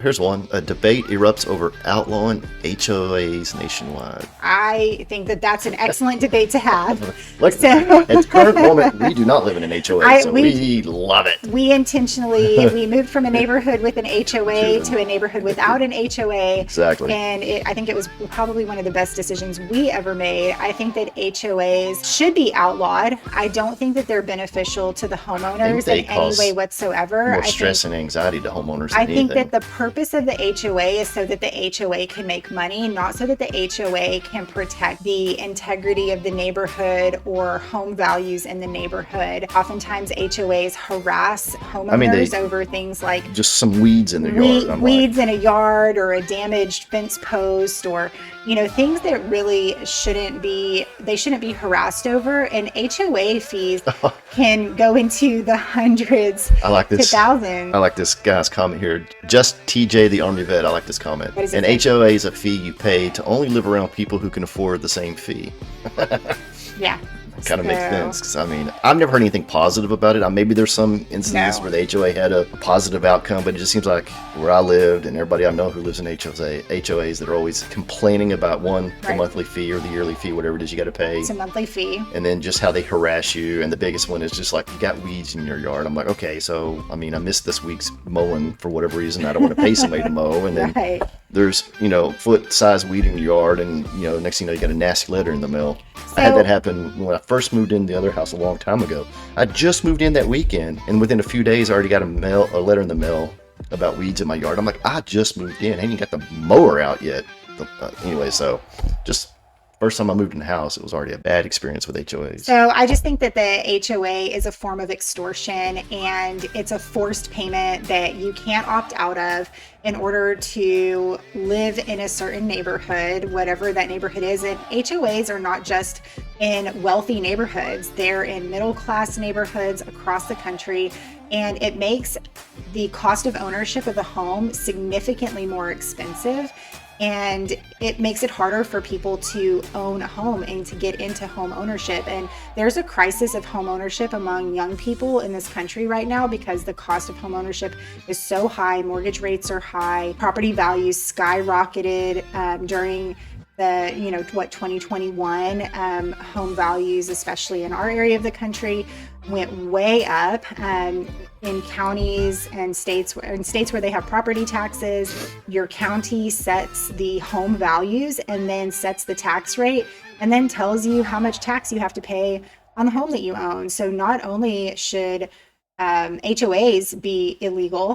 Here's one. A debate erupts over outlawing HOAs nationwide. I think that that's an excellent debate to have. Look, So at the current moment, we do not live in an HOA, so we love it. We moved from a neighborhood with an HOA to a neighborhood without an HOA. Exactly. And I think it was probably one of the best decisions we ever made. I think that HOAs should be outlawed. I don't think that they're beneficial to the homeowners in any way whatsoever. More stress and anxiety to homeowners than I think anything. that the purpose of the HOA is so that the HOA can make money, not so that the HOA can protect the integrity of the neighborhood or home values in the neighborhood. Oftentimes HOAs harass homeowners over things like just some weeds in their yard. Weeds in a yard or a damaged fence post, or things that really shouldn't be harassed over. And HOA fees can go into the hundreds to thousands. I like this guy's comment here. Just TJ the Army vet. I like this comment. An HOA is a fee you pay to only live around people who can afford the same fee. Yeah. Kind of makes sense, because I've never heard anything positive about it. Maybe there's some instances where the HOA had a positive outcome, but it just seems like where I lived and everybody I know who lives in HOAs that are always complaining about the monthly fee or the yearly fee, whatever it is you got to pay. It's a monthly fee. And then just how they harass you. And the biggest one is just like, you got weeds in your yard. I'm like, okay, so I missed this week's mowing for whatever reason. I don't want to pay somebody to mow. And then there's, foot-sized weed in your yard, and, next thing you know, you got a nasty letter in the mail. I had that happen when I first moved in the other house a long time ago. I just moved in that weekend, and within a few days, I already got a letter in the mail about weeds in my yard. I'm like, I just moved in. I ain't even got the mower out yet. Anyway, so just first time I moved in the house, it was already a bad experience with HOAs. So I just think that the HOA is a form of extortion, and it's a forced payment that you can't opt out of in order to live in a certain neighborhood, whatever that neighborhood is. And HOAs are not just in wealthy neighborhoods, they're in middle-class neighborhoods across the country. And it makes the cost of ownership of the home significantly more expensive. And it makes it harder for people to own a home and to get into home ownership. And there's a crisis of home ownership among young people in this country right now because the cost of home ownership is so high. Mortgage rates are high. Property values skyrocketed during the 2021. Home values, especially in our area of the country, went way up. In counties and states where they have property taxes, your county sets the home values and then sets the tax rate and then tells you how much tax you have to pay on the home that you own. So not only should HOAs be illegal,